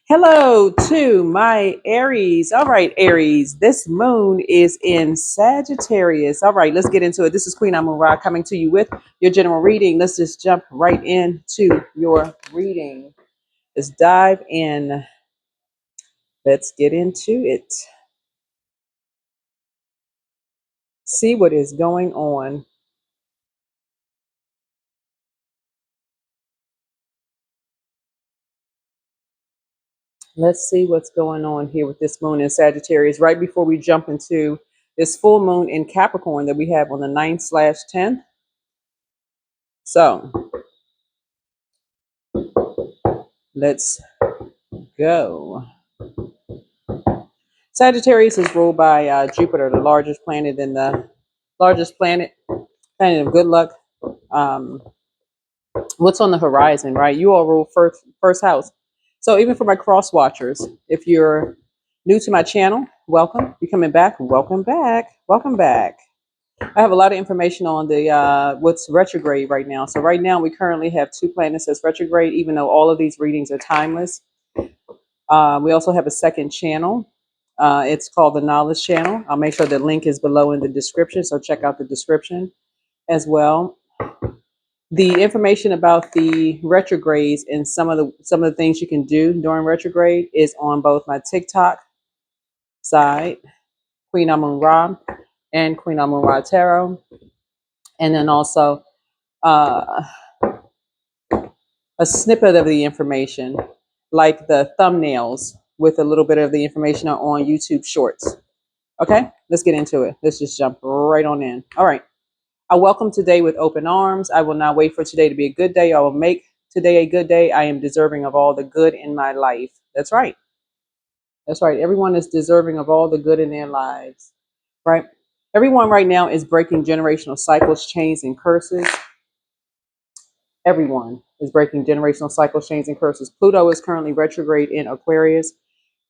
Hello to my Aries. All right, Aries, this moon is in Sagittarius. All right, let's get into it. This is Queen Amun Ra coming to you with your general reading. Let's just jump right into your reading. Let's dive in. Let's get into it. See what is going on. Let's see what's going on here with this moon in Sagittarius. Right before we jump into this full moon in Capricorn that we have on the 9/10th. So let's go. Sagittarius is ruled by Jupiter, the largest planet of good luck. Um, what's on the horizon, right? You all rule first house. So even for my cross watchers, if you're new to my channel, welcome. If you're coming back, welcome back. Welcome back. I have a lot of information on the what's retrograde right now. So right now we currently have two planets that's retrograde, even though all of these readings are timeless. We also have a second channel. It's called the Knowledge Channel. I'll make sure the link is below in the description, so check out the description as well. The information about the retrogrades and some of the things you can do during retrograde is on both my TikTok side, Queen Amun Ra, and Queen Amun Ra Tarot, and then also uh, a snippet of the information, like the thumbnails with a little bit of the information on YouTube Shorts. Okay, let's get into it. Let's just jump right on in. All right. I welcome today with open arms. I will not wait for today to be a good day. I will make today a good day. I am deserving of all the good in my life. That's right. That's right. Everyone is deserving of all the good in their lives, right? Everyone right now is breaking generational cycles, chains, and curses. Everyone is breaking generational cycles, chains, and curses. Pluto is currently retrograde in Aquarius,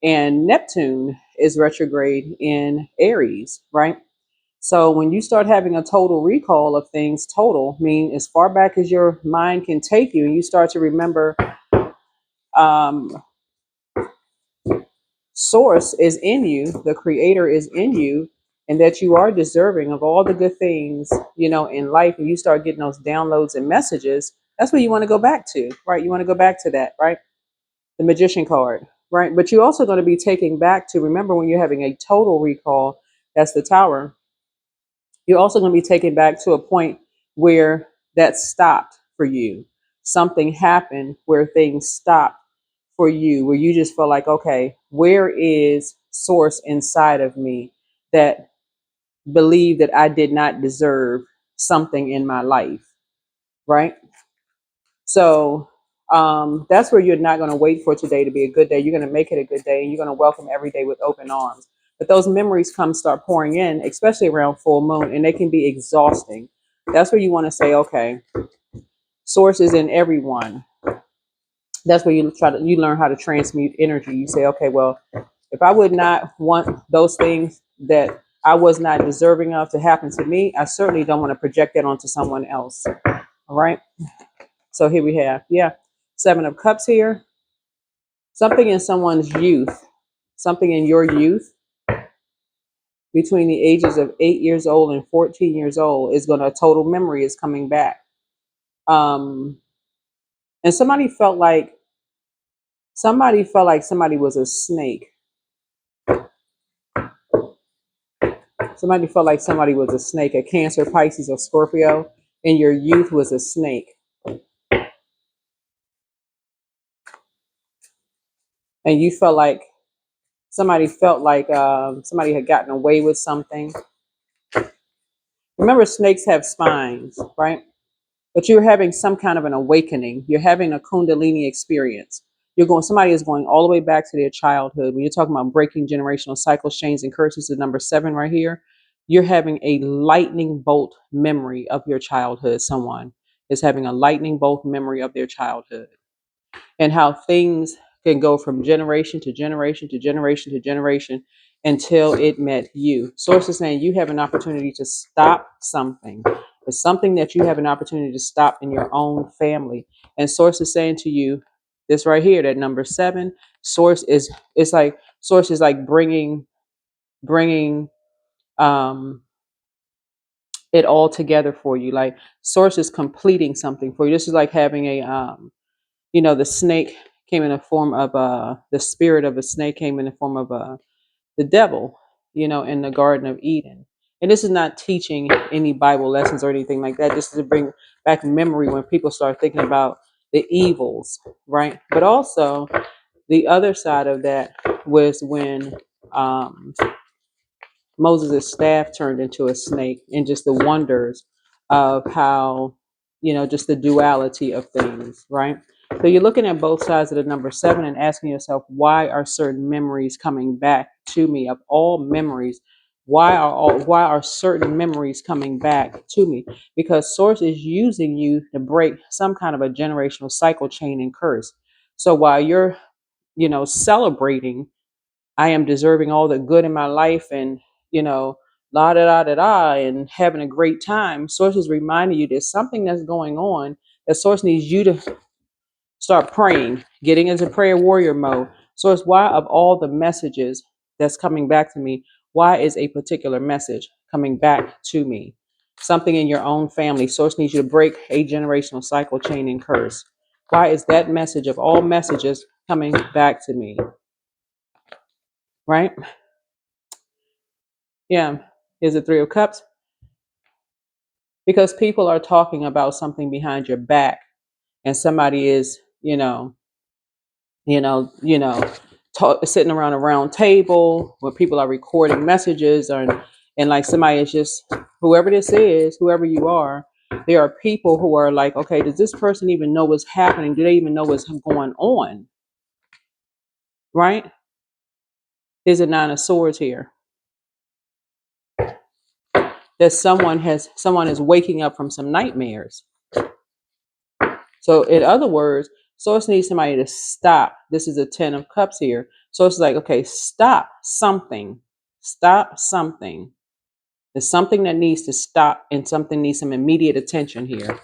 and Neptune is retrograde in Aries, right? So when you start having a total recall of things, total mean as far back as your mind can take you, and you start to remember um, source is in you, the creator is in you, and that you are deserving of all the good things, in life, and you start getting those downloads and messages, that's what you want to go back to, right? You want to go back to that, right? The magician card, right? But you're also going to be taking back to remember when you're having a total recall, that's the tower. You're also going to be taken back to a point where that stopped for you. Something happened where things stopped for you, where you just felt like, okay, where is source inside of me that believed that I did not deserve something in my life, right? So that's where you're not going to wait for today to be a good day. You're going to make it a good day, and you're going to welcome every day with open arms. But those memories start pouring in, especially around full moon, and they can be exhausting. That's where you want to say, okay, source is in everyone. That's where you learn how to transmute energy. You say, okay, well, if I would not want those things that I was not deserving of to happen to me, I certainly don't want to project that onto someone else. All right. So here we have, Seven of Cups here. Something in someone's youth, something in your youth between the ages of 8 years old and 14 years old is going to, total memory is coming back. And somebody was a snake. Somebody felt like somebody was a snake, a Cancer, Pisces, or Scorpio, and your youth was a snake. And you felt like somebody somebody had gotten away with something. Remember, snakes have spines, right? But you're having some kind of an awakening. You're having a Kundalini experience. Somebody is going all the way back to their childhood. When you're talking about breaking generational cycles, chains, and curses, the number 7 right here, you're having a lightning bolt memory of your childhood. Someone is having a lightning bolt memory of their childhood and how things can go from generation to generation to generation to generation until it met you. Source is saying you have an opportunity to stop something. It's something that you have an opportunity to stop in your own family. And Source is saying to you, This right here, that number 7, source is, it's like source is like bringing um it all together for you. Like source is completing something for you. This is like having a the snake came in the form of the spirit of a snake came in the form of the devil, in the Garden of Eden. And this is not teaching any Bible lessons or anything like that. Just to bring back memory when people start thinking about the evils, right? But also the other side of that was when um, Moses' staff turned into a snake, and just the wonders of how, just the duality of things, right? So you're looking at both sides of the number 7 and asking yourself, why are certain memories coming back to me? Of all memories, why are certain memories coming back to me? Because source is using you to break some kind of a generational cycle, chain, and curse. So while you're, celebrating, I am deserving all the good in my life, and, la da da da da, and having a great time. Source is reminding you there's something that's going on that Source needs you to start praying, getting into prayer warrior mode. Source, why of all the messages that's coming back to me, why is a particular message coming back to me? Something in your own family. Source needs you to break a generational cycle, chain, and curse. Why is that message of all messages coming back to me? Right? Yeah. Is it 3 of Cups? Because people are talking about something behind your back, and somebody is, you know, you know, sitting around a round table where people are recording messages, and like somebody is just, whoever this is, whoever you are, there are people who are like, okay, does this person even know what's happening? Do they even know what's going on? Right? Is it 9 of Swords here? That someone is waking up from some nightmares. So in other words, Source needs somebody to stop. This is a 10 of Cups here. So it's like, okay, stop something. Stop something. There's something that needs to stop, and something needs some immediate attention here.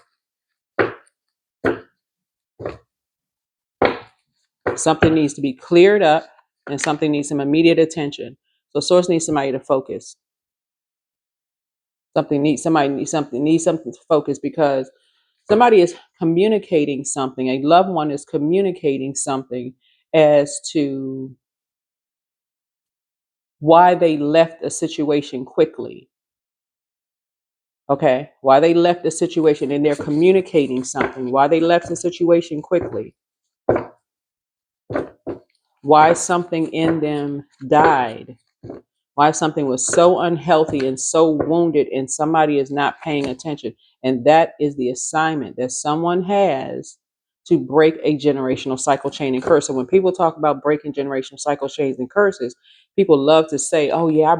Something needs to be cleared up, and something needs some immediate attention. So Source needs somebody to focus. Somebody needs something to focus, because somebody is communicating something. A loved one is communicating something as to why they left a situation quickly. Okay, why they left the situation, and they're communicating something. Why they left the situation quickly. Why something in them died. Why something was so unhealthy and so wounded, and somebody is not paying attention. And that is the assignment that someone has, to break a generational cycle, chain, and curse. So when people talk about breaking generational cycle, chains, and curses, people love to say, oh yeah,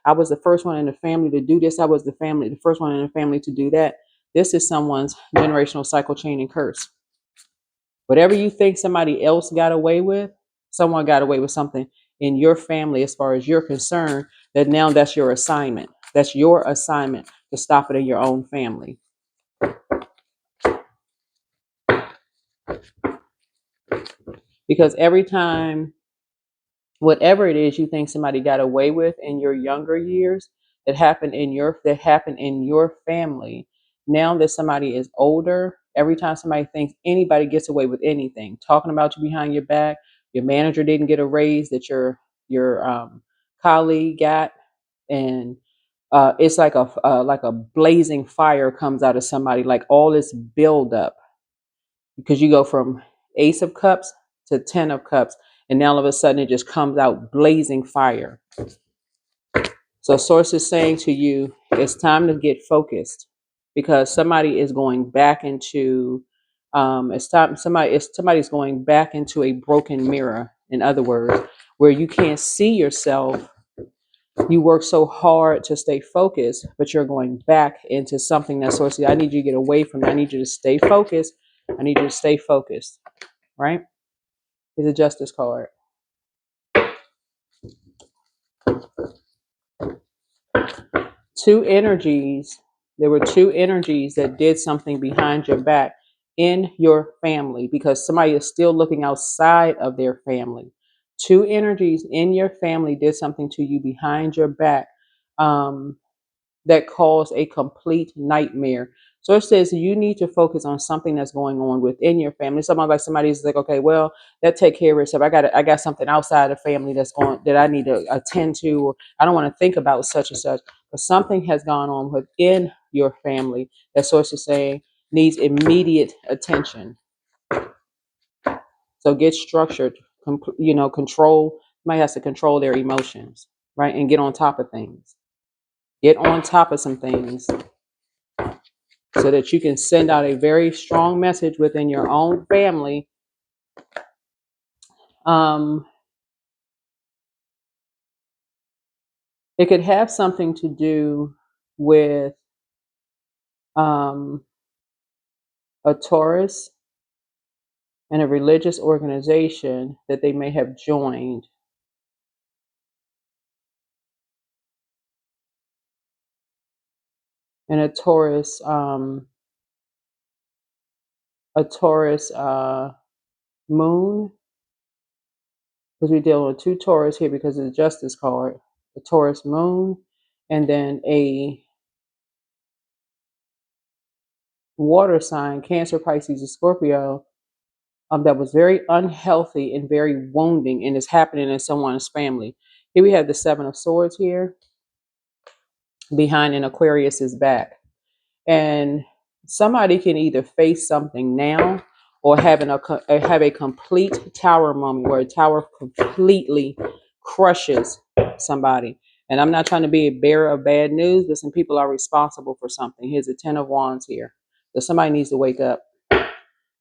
I was the first one in the family to do this. I was the first one in the family to do that. This is someone's generational cycle, chain, and curse. Whatever you think somebody else got away with, someone got away with something in your family, as far as you're concerned, that now that's your assignment. That's your assignment, to stop it in your own family. Because every time, whatever it is you think somebody got away with in your younger years, that happened in your family, now that somebody is older, every time somebody thinks anybody gets away with anything, talking about you behind your back, your manager didn't get a raise that your colleague got, and it's like a blazing fire comes out of somebody, like all this buildup, because you go from Ace of Cups to 10 of Cups, and now all of a sudden it just comes out blazing fire. So Source is saying to you, it's time to get focused, because somebody is going back into somebody's going back into a broken mirror. In other words, where you can't see yourself. You work so hard to stay focused, but you're going back into something that Source says, I need you to get away from it. I need you to stay focused. I need you to stay focused. Right? Is a Justice card. Two energies. There were two energies that did something behind your back, in your family because somebody is still looking outside of their family. Two energies in your family did something to you behind your back. That caused a complete nightmare. So it says you need to focus on something that's going on within your family. Somebody's like, okay, well, that take care of itself. I got something outside the family that's going that I need to attend to, or I don't want to think about such and such. But something has gone on within your family that source is saying needs immediate attention. So get structured, control. Somebody has to control their emotions, right? And get on top of things. Get on top of some things so that you can send out a very strong message within your own family. Um, it could have something to do with um, a Taurus and a religious organization that they may have joined. And a Taurus moon, because we deal with two Taurus here because of the Justice card. A Taurus moon, and then a water sign, Cancer, Pisces, or Scorpio, that was very unhealthy and very wounding, and is happening in someone's family. Here we have the Seven of Swords here behind an Aquarius's back, and somebody can either face something now or have a complete tower moment where a tower completely crushes somebody. And I'm not trying to be a bearer of bad news, but some people are responsible for something. Here's the Ten of Wands here. So somebody needs to wake up.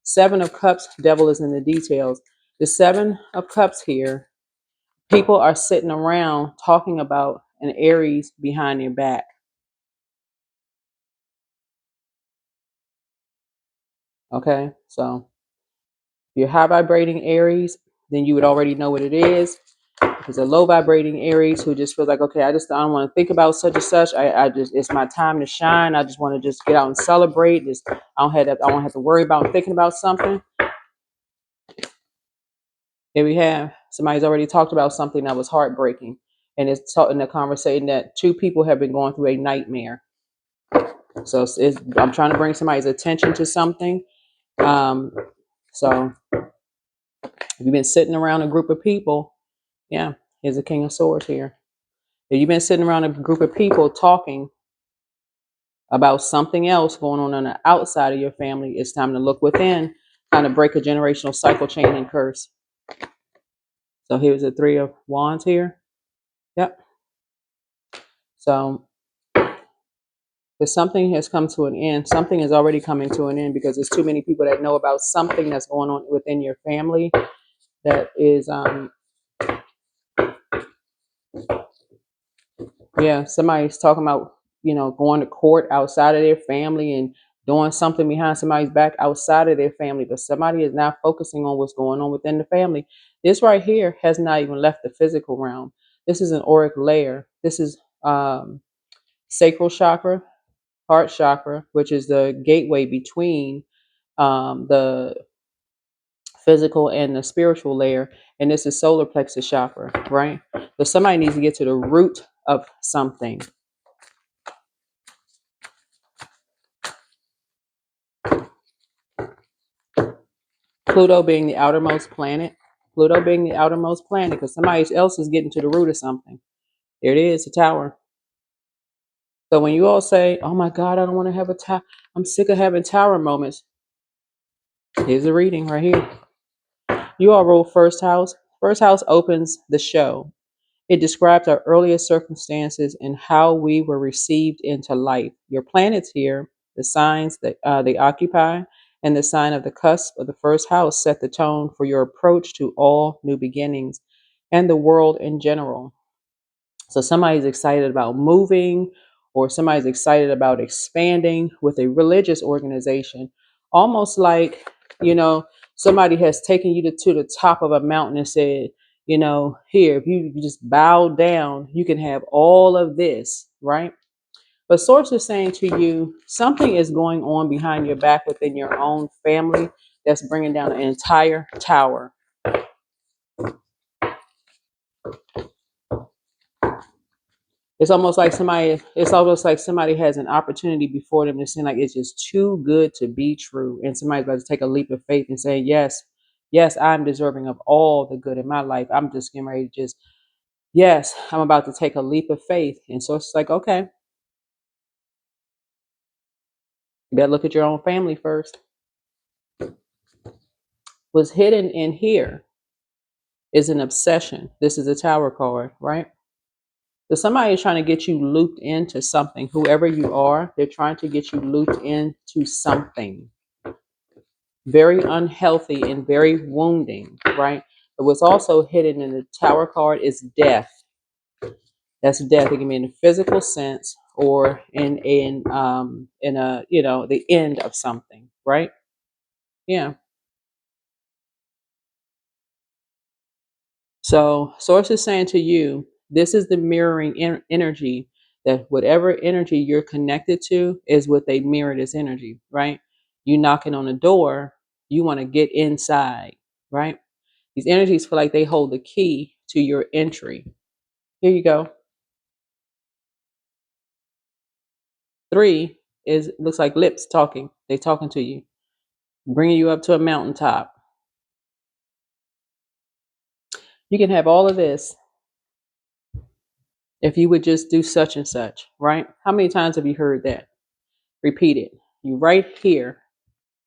Seven of Cups, devil is in the details. The Seven of Cups here, people are sitting around talking about an Aries behind their back. Okay, so if you're high vibrating Aries, then you would already know what it is. If it's a low vibrating Aries who just feels like, okay, I don't want to think about such and such. I just, it's my time to shine. I just want to just get out and celebrate. I don't have to worry about thinking about something. Here we have somebody's already talked about something that was heartbreaking, and it's taught in the conversation that two people have been going through a nightmare. So I'm trying to bring somebody's attention to something. So if you've been sitting around a group of people, yeah, here's the King of Swords here. If you've been sitting around a group of people talking about something else going on the outside of your family, it's time to look within, trying to break a generational cycle, chain, and curse. So here's the Three of Wands here. Yep. So if something has come to an end, something is already coming to an end because there's too many people that know about something that's going on within your family that is, somebody's talking about, going to court outside of their family and doing something behind somebody's back outside of their family, but somebody is not focusing on what's going on within the family. This right here has not even left the physical realm. This is an auric layer. This is sacral chakra, heart chakra, which is the gateway between the physical and the spiritual layer, and this is solar plexus chakra, right? So somebody needs to get to the root of something. Pluto being the outermost planet. Pluto being the outermost planet, because somebody else is getting to the root of something. There it is, the tower. So when you all say, oh my God, I don't want to have a tower, I'm sick of having tower moments. Here's a reading right here. You all rule first house. First house opens the show. It describes our earliest circumstances and how we were received into life. Your planets here, the signs that they occupy, and the sign of the cusp of the first house set the tone for your approach to all new beginnings and the world in general. So somebody's excited about moving, or somebody's excited about expanding with a religious organization, almost like, somebody has taken you to the top of a mountain and said, here, if you just bow down, you can have all of this, right? But source is saying to you, something is going on behind your back within your own family that's bringing down an entire tower. It's almost like somebody has an opportunity before them to seem like it's just too good to be true. And somebody's about to take a leap of faith and say, yes, yes, I'm deserving of all the good in my life. I'm just getting ready to just, yes, I'm about to take a leap of faith. And so it's like, okay, you better look at your own family first. What's hidden in here is an obsession. This is a tower card, right? So somebody is trying to get you looped into something. Whoever you are, they're trying to get you looped into something very unhealthy and very wounding, right? But what's also hidden in the tower card is death. That's death. It can be in a physical sense or in a the end of something, right? Yeah. So source is saying to you, this is the mirroring energy, that whatever energy you're connected to is what they mirror this energy, right? You knocking on the door, you want to get inside, right? These energies feel like they hold the key to your entry. Here you go. 3 is looks like lips talking. They talking to you, bringing you up to a mountaintop. You can have all of this if you would just do such and such, right? How many times have you heard that? Repeat it. You right here,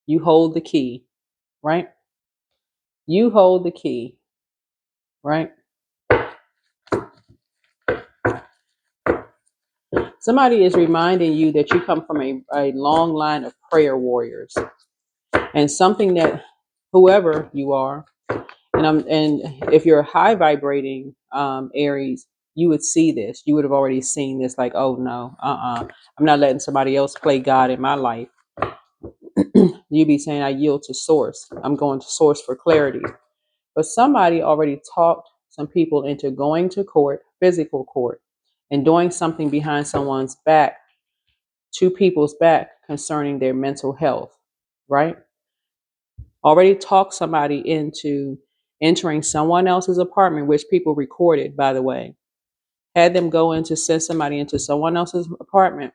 you hold the key, right? You hold the key, right? Somebody is reminding you that you come from a long line of prayer warriors, and something that whoever you are, and if you're high vibrating Aries, you would see this. You would have already seen this. Like, oh no, I'm not letting somebody else play God in my life. You'd be saying, I yield to source. I'm going to source for clarity. But somebody already talked some people into going to court, physical court, and doing something behind someone's back, two people's back, concerning their mental health, right? Already talked somebody into entering someone else's apartment, which people recorded, by the way. Had them go in to send somebody into someone else's apartment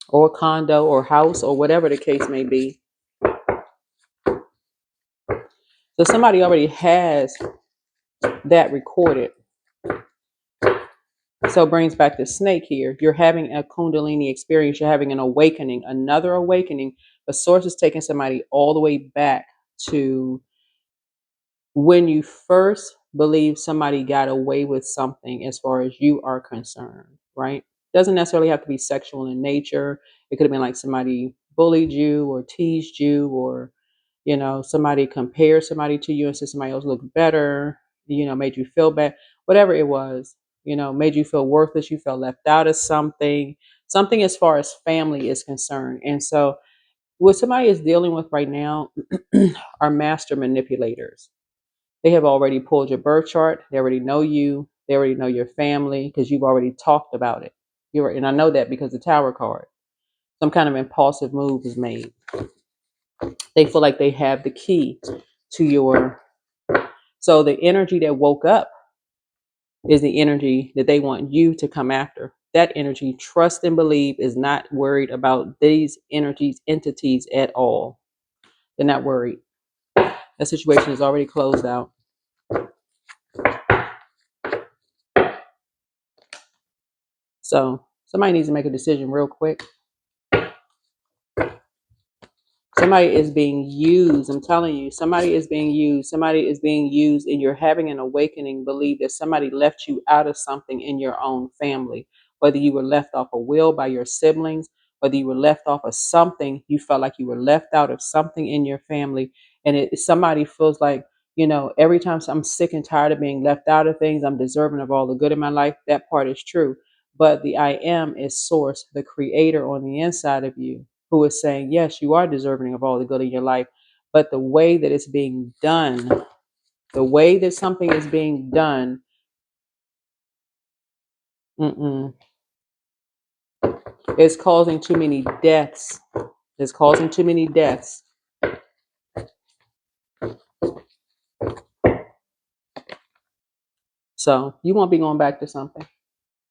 or condo or house or whatever the case may be. So somebody already has that recorded. So it brings back the snake here. You're having a Kundalini experience. You're having an awakening, another awakening. The source is taking somebody all the way back to when you first believe somebody got away with something as far as you are concerned, right? Doesn't necessarily have to be sexual in nature. It could have been like somebody bullied you or teased you, or somebody compared somebody to you and said somebody else looked better, made you feel bad, whatever it was, made you feel worthless, you felt left out of something as far as family is concerned. And so what somebody is dealing with right now are master manipulators. They have already pulled your birth chart. They already know you. They already know your family because you've already talked about it. And I know that because the Tower card. Some kind of impulsive move is made. They feel like they have the key to your. So the energy that woke up is the energy that they want you to come after. That energy, trust and believe, is not worried about these energies, entities at all. They're not worried. That situation is already closed out. So somebody needs to make a decision real quick. Somebody is being used. I'm telling you, somebody is being used. Somebody is being used, and you're having an awakening. Believe that somebody left you out of something in your own family. Whether you were left off a will by your siblings, whether you were left off of something, you felt like you were left out of something in your family. And somebody feels like, every time I'm sick and tired of being left out of things, I'm deserving of all the good in my life. That part is true. But the I am is source, the creator on the inside of you, who is saying, yes, you are deserving of all the good in your life, but the way that it's being done, the way that something is being done, It's causing too many deaths. It's causing too many deaths. So you won't be going back to something.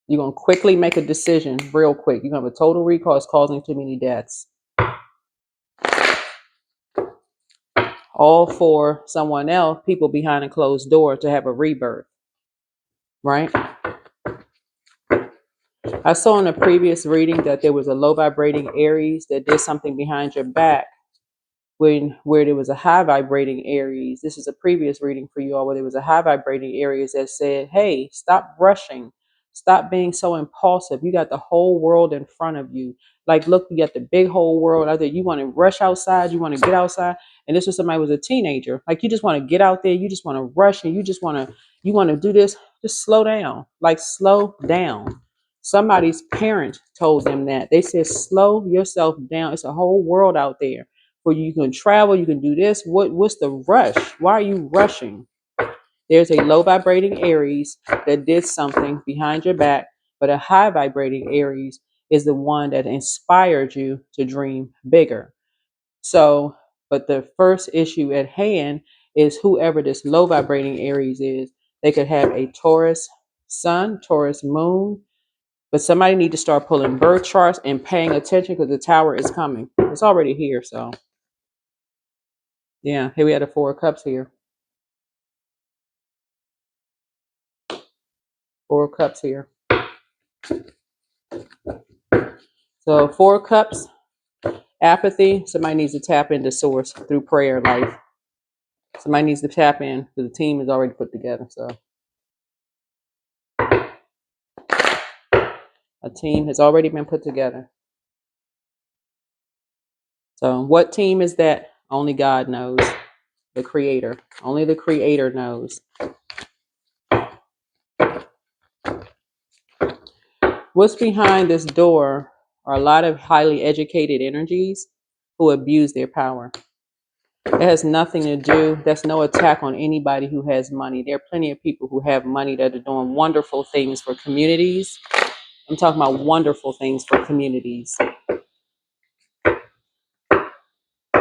You're going to quickly make a decision real quick. You're going to have a total recall. It's causing too many deaths. All for someone else, people behind a closed door to have a rebirth, right? I saw in a previous reading that there was a low vibrating Aries that did something behind your back where there was a high vibrating Aries. This is a previous reading for you all where there was a high vibrating Aries that said, hey, stop rushing. Stop being so impulsive. You got the whole world in front of you. Like, look, you got the big whole world out there. You want to rush outside. You want to get outside. And this was somebody who was a teenager. Like, you just want to get out there. You just want to rush and you want to do this. Just slow down. Like, slow down. Somebody's parent told them that. They said, slow yourself down. It's a whole world out there where you can travel, you can do this. What's the rush? Why are you rushing? There's a low vibrating Aries that did something behind your back, but a high vibrating Aries is the one that inspired you to dream bigger. So, but the first issue at hand is whoever this low vibrating Aries is, they could have a Taurus sun, Taurus moon, but somebody need to start pulling birth charts and paying attention because the tower is coming. It's already here, so. Yeah, here we had a Four of Cups here. Four of Cups here. So Four of Cups, apathy. Somebody needs to tap into source through prayer life. Somebody needs to tap in because the team is already put together. So a team has already been put together. So what team is that? Only God knows. The Creator. Only the Creator knows. What's behind this door are a lot of highly educated energies who abuse their power. It has nothing to do, that's no attack on anybody who has money. There are plenty of people who have money that are doing wonderful things for communities. I'm talking about wonderful things for communities.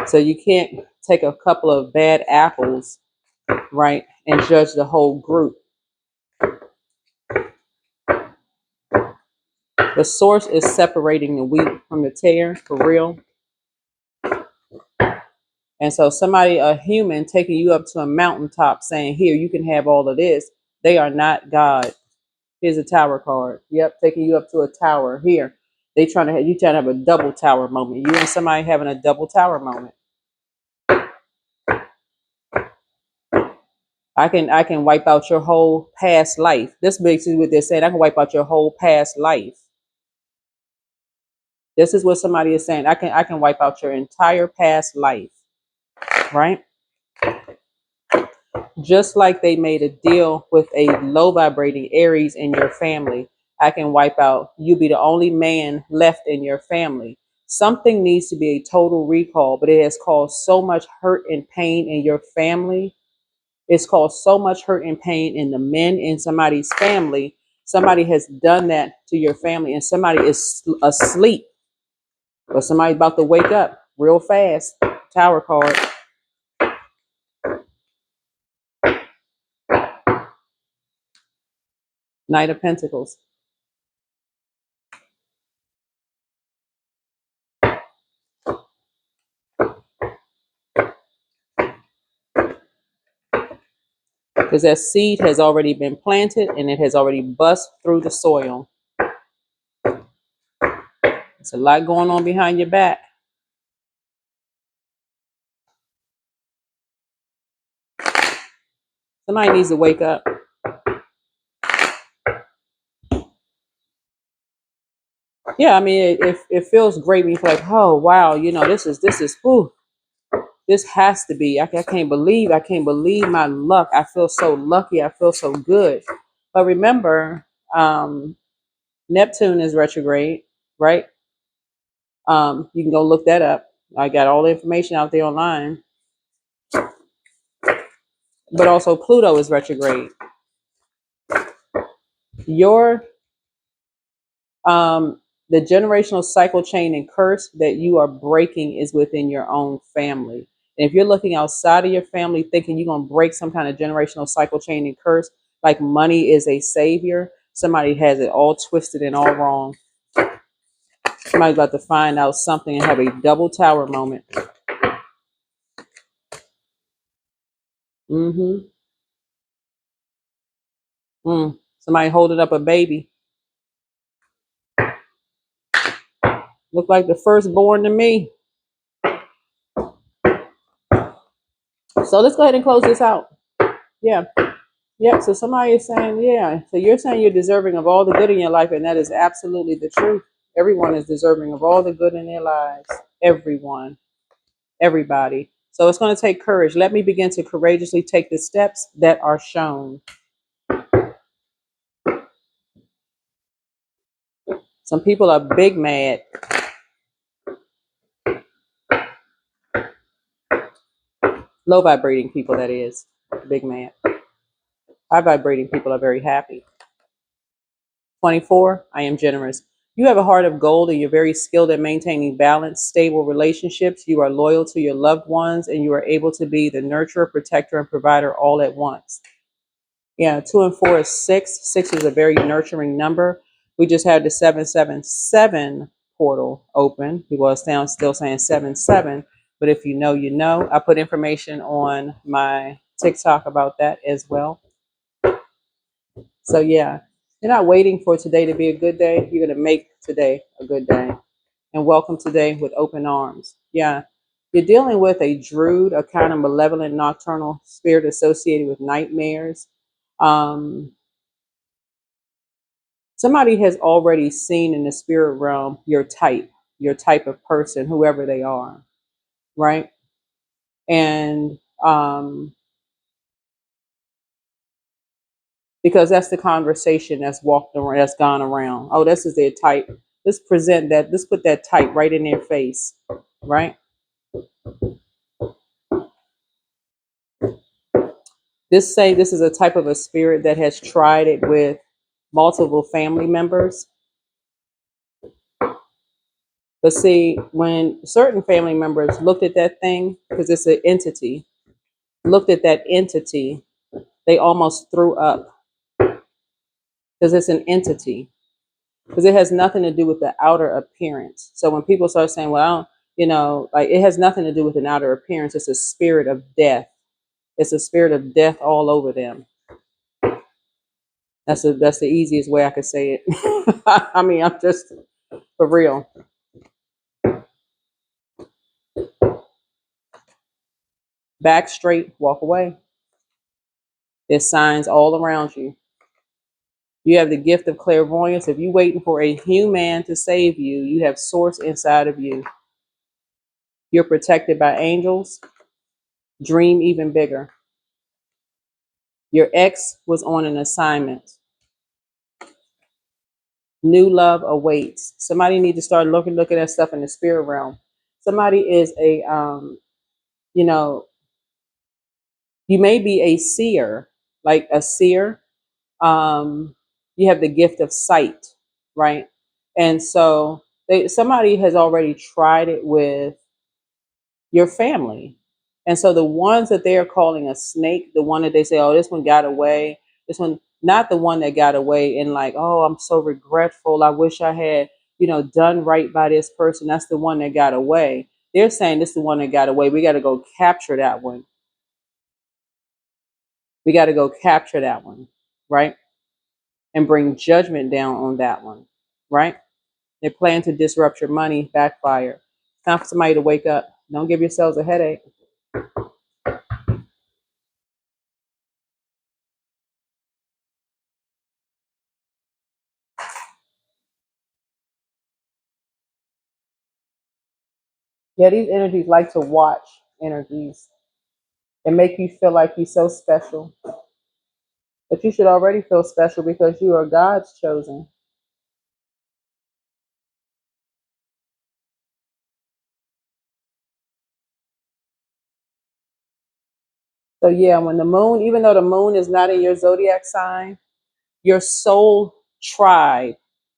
So you can't take a couple of bad apples, right, and judge the whole group. The source is separating the wheat from the tare, for real. And so somebody, a human, taking you up to a mountaintop saying, here, you can have all of this. They are not God. Here's a tower card. Yep, taking you up to a tower. Here, you trying to have a double tower moment. You and somebody having a double tower moment. I can wipe out your whole past life. This basically what they're saying. I can wipe out your whole past life. This is what somebody is saying. I can wipe out your entire past life. Right? Just like they made a deal with a low vibrating Aries in your family, I can wipe out, you be the only man left in your family. Something needs to be a total recall, but it has caused so much hurt and pain in your family. It's caused so much hurt and pain in the men in somebody's family. Somebody has done that to your family, and somebody is asleep, but somebody's about to wake up real fast. Tower card. Knight of Pentacles. Because that seed has already been planted and it has already bust through the soil. It's a lot going on behind your back. Somebody needs to wake up. Yeah, I mean, it feels great when you feel like, oh wow, this is ooh, this has to be. I can't believe my luck. I feel so lucky. I feel so good. But remember, Neptune is retrograde, right? You can go look that up. I got all the information out there online. But also Pluto is retrograde. Your The generational cycle chain and curse that you are breaking is within your own family. And if you're looking outside of your family thinking you're going to break some kind of generational cycle chain and curse, like money is a savior, somebody has it all twisted and all wrong. Somebody's about to find out something and have a double tower moment. Mm-hmm. Somebody holding up a baby. Look like the firstborn to me. So let's go ahead and close this out. Yeah. Yep. So somebody is saying, yeah. So you're saying you're deserving of all the good in your life, and that is absolutely the truth. Everyone is deserving of all the good in their lives. Everyone, everybody. So it's going to take courage. Let me begin to courageously take the steps that are shown. Some people are big mad. Low vibrating people, that is. Big mad. High vibrating people are very happy. 24, I am generous. You have a heart of gold and you're very skilled at maintaining balanced, stable relationships. You are loyal to your loved ones and you are able to be the nurturer, protector, and provider all at once. Yeah, 2 and 4 is 6. 6 is a very nurturing number. We just had the 777 portal open. He was down still saying 77, but if you know, you know. I put information on my TikTok about that as well. So yeah, you're not waiting for today to be a good day. You're going to make today a good day and welcome today with open arms. Yeah. You're dealing with a druid, a kind of malevolent nocturnal spirit associated with nightmares. Um, Somebody has already seen in the spirit realm your type of person, whoever they are, right? And because that's the conversation that's walked around, that's gone around. Oh, this is their type. Let's present that. Let's put that type right in their face, right? This is a type of a spirit that has tried it with multiple family members. But see, when certain family members looked at that thing, because it's an entity, looked at that entity, they almost threw up because it's an entity. Because it has nothing to do with the outer appearance. So when people start saying, well, I don't, like it has nothing to do with an outer appearance. It's a spirit of death. It's a spirit of death all over them. That's the easiest way I could say it. I mean, I'm just for real. Back straight, walk away. There's signs all around you. You have the gift of clairvoyance. If you're waiting for a human to save you, you have source inside of you. You're protected by angels. Dream even bigger. Your ex was on an assignment. New love awaits. Somebody need to start looking at stuff in the spirit realm. Somebody is a you know, you may be a seer, like a seer. You have the gift of sight, right? And so somebody has already tried it with your family. And so the ones that they are calling a snake, the one that they say, oh, this one got away, this one, not the one that got away and like, oh, I'm so regretful. I wish I had, done right by this person. That's the one that got away. They're saying this is the one that got away. We got to go capture that one. We got to go capture that one, right? And bring judgment down on that one, right? They plan to disrupt your money, backfire. Time for somebody to wake up. Don't give yourselves a headache. Yeah, these energies like to watch energies and make you feel like you're so special. But you should already feel special because you are God's chosen. So yeah, when the moon, even though the moon is not in your zodiac sign, your soul tribe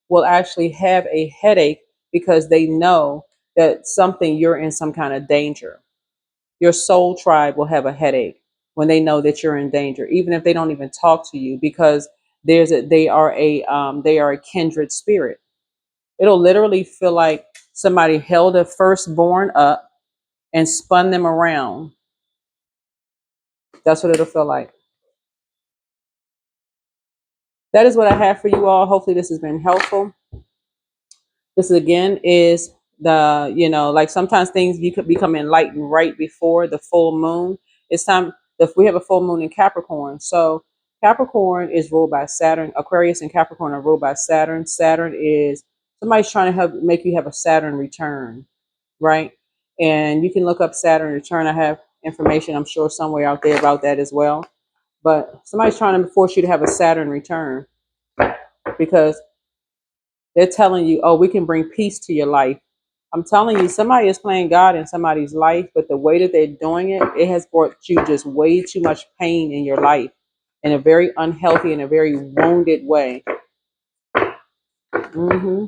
will actually have a headache because they know that something you're in some kind of danger. Your soul tribe will have a headache when they know that you're in danger, even if they don't even talk to you, because they are a kindred spirit. It'll literally feel like somebody held a firstborn up and spun them around. That's what it'll feel like. That is what I have for you all. Hopefully this has been helpful. This again is the, like sometimes things you could become enlightened right before the full moon. It's time if we have a full moon in Capricorn. So Capricorn is ruled by Saturn. Aquarius and Capricorn are ruled by Saturn. Saturn is somebody's trying to help make you have a Saturn return, right? And you can look up Saturn return. I have information, I'm sure, somewhere out there about that as well. But somebody's trying to force you to have a Saturn return because they're telling you, oh, we can bring peace to your life. I'm telling you, somebody is playing God in somebody's life, but the way that they're doing it, it has brought you just way too much pain in your life in a very unhealthy and a very wounded way. hmm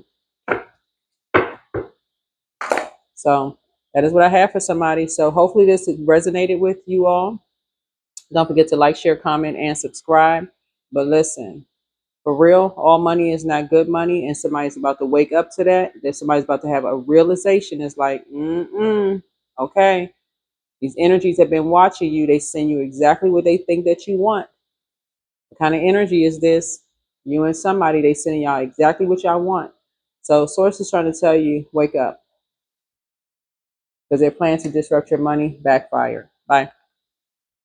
So that is what I have for somebody. So hopefully this has resonated with you all. Don't forget to like, share, comment, and subscribe. But listen, for real, all money is not good money, and somebody's about to wake up to that. That somebody's about to have a realization. It's like, okay, these energies have been watching you. They send you exactly what they think that you want. What kind of energy is this? You and somebody, they sending y'all exactly what y'all want. So Source is trying to tell you, wake up, because their plan to disrupt your money backfired. Bye.